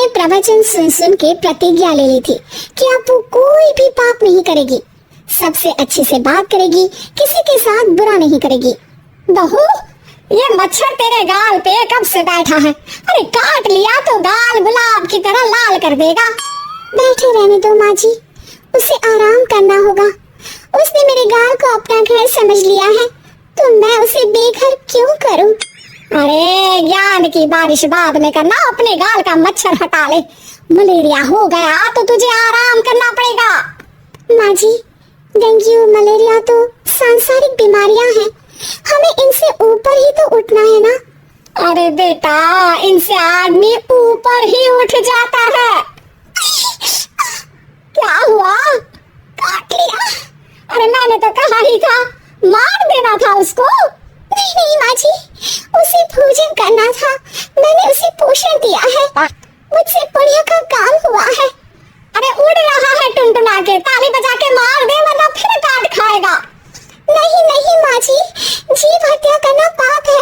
उसने प्रवचन सुन सुन के प्रतिज्ञा ले ली थी कि अब वो कोई भी पाप नहीं करेगी, सबसे अच्छे से बात करेगी, किसी के साथ बुरा नहीं करेगी। बहू, ये मच्छर तेरे गाल पे कब से बैठा है? अरे काट लिया तो गाल गुलाब की तरह लाल कर देगा। बैठे रहने दो माँ जी, उसे आराम करना होगा। उसने मेरे गाल को अपना घर समझ लिया है, तो मैं उसे बेघर क्यों करूं? अरे ज्ञान की बारिश बाद में करना, अपने गाल का मच्छर हटा ले। मलेरिया हो गया तो तुझे आराम करना पड़ेगा। माँ जी, डेंगू मलेरिया तो सांसारिक बीमारियां हैं, हमें इनसे ऊपर ही तो उठना है ना। अरे बेटा, इनसे आदमी ऊपर ही उठ जाता है। क्या हुआ? काट लिया। अरे मैंने तो कहा ही था, मार देना था उसको। नहीं नहीं माँ जी, उसे भोजन करना था, मैंने उसे पोषण दिया है, मुझसे पुण्य का काम हुआ है। अरे उड़ रहा है टुनटुना के, ताली बजा के मार दे वरना फिर काट खाएगा। नहीं नहीं माँ जी, जीव हत्या करना पाप है।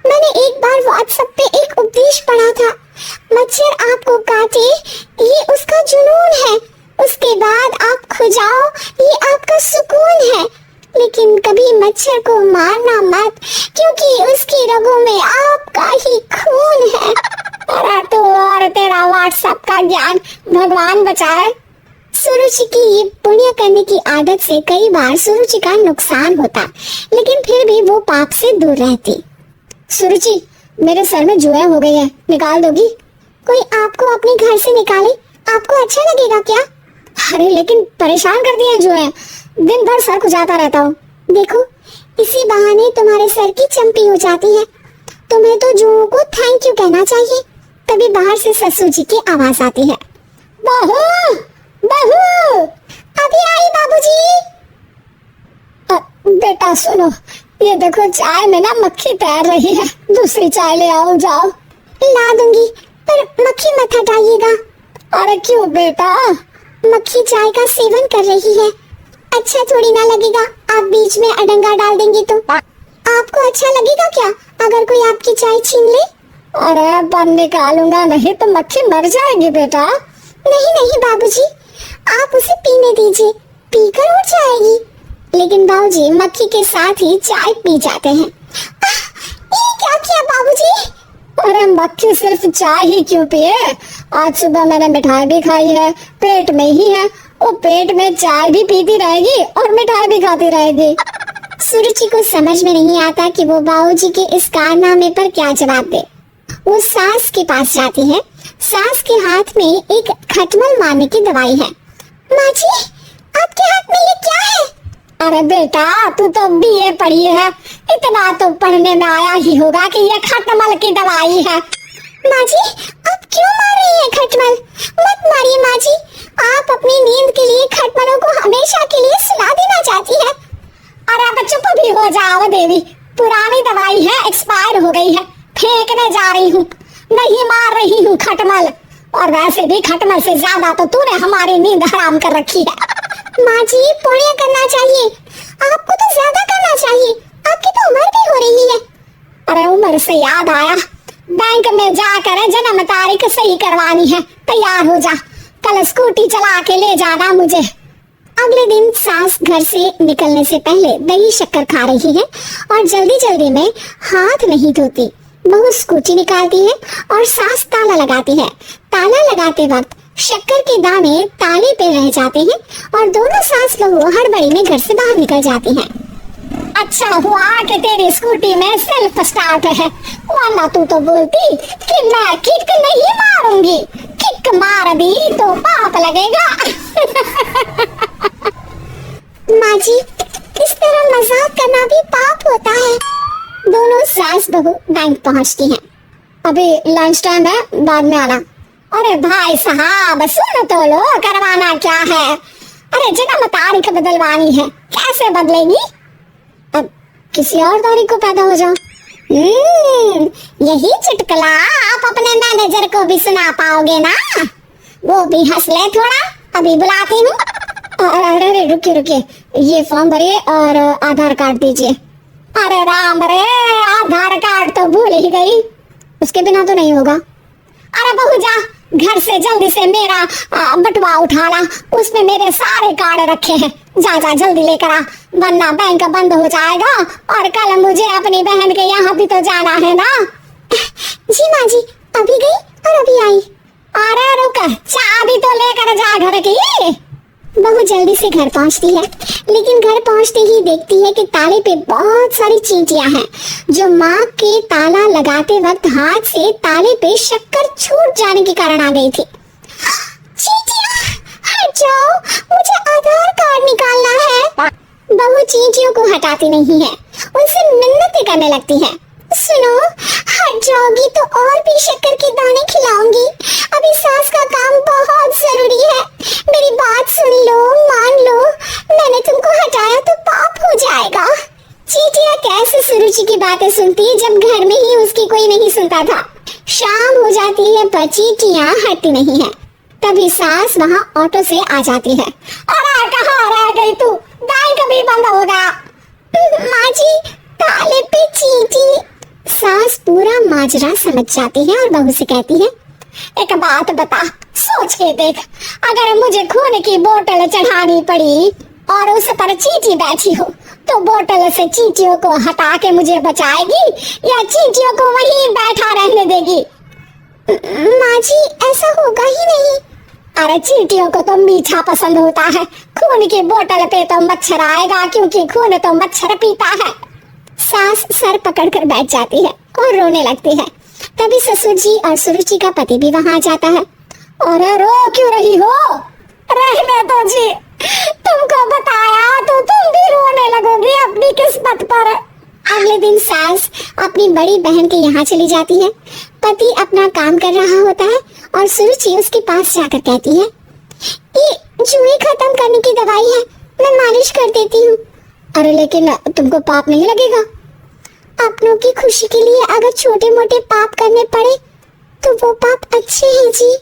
मैंने एक बार व्हाट्सएप पे एक उपदेश पढ़ा था, मच्छर आपको काटे ये उसका जुनून है, उसके बाद आप खो जाओ ये आपका सुकून है। लेकिन कभी मच्छर को मारना मत, क्योंकि उसकी रगों में आपका ही खून है। अरे तू और तेरा व्हाट्सएप का ज्ञान, भगवान बचाए। सुरुचि की ये पुण्य करने की आदत से कई बार सुरुचि का नुकसान होता, लेकिन फिर भी वो पाप से दूर रहती। सुरुचि, मेरे सर में जुएं हो गई है, निकाल दोगी? कोई आपको अपने घर से निकाले, आपको अच्छा लगेगा क्या? अरे लेकिन परेशान कर दिए जुएं, दिन भर सर खुजाता रहता हूँ। देखो, इसी बहाने तुम्हारे सर की चंपी हो जाती है। तुम्हें तो जुओं को थैंक यू कहना चाहिए। तभी बाहर से ससुर जी की आवाज आती है, बहू बहू। अभी आई बाबूजी। बेटा सुनो, ये देखो चाय में ना मक्खी तैर रही है, दूसरी चाय ले आओ जाओ। ला दूंगी, पर मक्खी मत हटाइएगा। अरे क्यों बेटा? मक्खी चाय का सेवन कर रही है, अच्छा थोड़ी ना लगेगा। आप बीच में अडंगा डाल देंगे तो आपको अच्छा लगेगा क्या अगर कोई आपकी चाय छीन ले? अरे बन निकालूंगा, नहीं तो मक्खी मर जाएगी बेटा। नहीं नहीं बाबूजी, आप उसे पीने दीजिए, पीकर उड़ जाएगी। लेकिन बाबूजी मक्खी के साथ ही चाय पी जाते हैं। ये क्या किया बाबूजी? अरे मक्खी सिर्फ चाय ही क्यों पिए? आज सुबह मैंने मिठाई भी खाई है, पेट में ही है, वो पेट में चाय भी पीती रहेगी और मिठाई भी खाती रहेगी। सुरुचि को समझ में नहीं आता कि वो बाबूजी के इस कारनामे पर क्या जवाब दे। वो सास के पास जाती है। सास के हाथ में एक खटमल मारने की दवाई है। माँ जी, आपके हाथ में ये क्या है? अरे बेटा, तू तो बीए पढ़ी है, इतना तो पढ़ने में आया ही होगा कि ये खटमल की दवाई है। माँ जी, आप क्यों मार रही हैं खटमल? मत मारिए माँ जी, आप अपनी नींद के लिए खटमलों को हमेशा के लिए सुला देना चाहती है। अरे अब चुप भी हो जाओ देवी, पुरानी दवाई है, एक्सपायर हो गई है, फेंकने जा रही हूँ, नहीं मार रही हूँ खटमल। और वैसे भी खटमल से ज्यादा तो तूने हमारी नींद हराम कर रखी है। माँ जी, पुण्य करना चाहिए, आपको तो ज्यादा करना चाहिए, आपकी तो उम्र भी हो रही है। अरे उम्र से याद आया, बैंक में जाकर जन्म तारीख सही करवानी है, तैयार हो जा, कल स्कूटी चला के ले जाना मुझे। अगले दिन सास घर से निकलने से पहले दही शक्कर खा रही है और जल्दी जल्दी में हाथ नहीं धोती। बहू स्कूटी निकालती है और सास ताला लगाती है। ताला लगाते वक्त शक्कर के दाने ताले पे रह जाते हैं और दोनों सास बहू हड़बड़ी में घर से बाहर निकल जाती हैं। अच्छा हुआ कि तेरी स्कूटी में सेल्फ स्टार्ट है, वरना तू तो बोलती कि मैं किक नहीं मारूंगी, किक मार दी तो पाप लगेगा। माँ जी, इस तरह मजाक करना भी पाप होता है। दोनों सास बहू बैंक पहुँचती हैं। अभी लंच टाइम है, बाद में आना। अरे भाई साहब सुन तो लो, करवाना क्या है? अरे जन्म तारीख बदलवानी है, कैसे बदलेगी? अब किसी और तारीख को पैदा हो जाओ। यही चुटकुला आप अपने मैनेजर को भी सुना पाओगे ना, वो भी हंस ले थोड़ा। अभी बुलाती हूँ। अरे रुकिए रुकिए, ये फॉर्म भरिए और आधार कार्ड दीजिए। अरे राम रे, आधार कार्ड तो भूल ही गई, उसके बिना तो नहीं होगा। अरे बहू जा, घर से जल्दी से मेरा बटुआ उठा ला, उसमें मेरे सारे कार्ड रखे हैं। जा जा जल्दी लेकर आ, वरना बैंक बंद हो जाएगा और कल मुझे अपनी बहन के यहाँ भी तो जाना है ना। जी माँ जी, अभी गई और अभी आई। अरे रुक, चाबी तो लेकर जा घर की। बहू जल्दी से घर पहुंचती है, लेकिन घर पहुंचते ही देखती है कि ताले पे बहुत सारी चींटियां हैं, जो माँ के ताला लगाते वक्त हाथ से ताले पे शक्कर छूट जाने के कारण आ गई थी। चींटियां हट जाओ, मुझे आधार कार्ड निकालना है। बहू चींटियों को हटाती नहीं है, उनसे मिन्नतें करने लगती है। सुनो, हट जाओगी तो और भी शक्कर के दाने खिलाऊंगी। अभी सास का काम बहुत जरूरी है, मेरी बात सुन लो, मान लो। मैंने तुमको हटाया तो पाप हो जाएगा। चींटियां कैसे सुरुचि की बातें सुनती जब घर में ही उसकी कोई नहीं सुनता था। शाम हो जाती है पर चींटियां हटती नहीं है। तभी सास वहाँ ऑटो से आ जाती है। अरे कहाँ रह गई तू, बैंक भी बंद हो गया। माँ जी, ताले पे चींटी। सास पूरा माजरा समझ जाती है और बहू से कहती है, एक बात बता, सोच के देख, अगर मुझे खून की बोतल चढ़ानी पड़ी और उस पर चींटी बैठी हो, तो बोतल से चींटियों को हटा के मुझे बचाएगी या चींटियों को वहीं बैठा रहने देगी? माँ जी, ऐसा होगा ही नहीं। अरे चींटियों को तो मीठा पसंद होता है, खून की बोतल पे तो मच्छर आएगा, क्योंकि खून तो मच्छर पीता है। सास सर पकड़कर बैठ जाती है और रोने लगती है। तभी ससुर जी और सुरुचि का पति भी वहां जाता है। अरे रो क्यों रही हो? रहने दो जी, तुमको बताया तो तुम भी रोने लगोगी अपनी किस्मत पर। अगले दिन सास अपनी बड़ी बहन के यहाँ चली जाती है। पति अपना काम कर रहा होता है और सुरुचि उसके पास जाकर कहती है, ये जुए खत्म करने की दवाई है, मैं मालिश कर देती हूँ। अरे लेकिन तुमको पाप नहीं लगेगा? अपनों की खुशी के लिए अगर छोटे मोटे पाप करने पड़े तो वो पाप अच्छे हैं जी।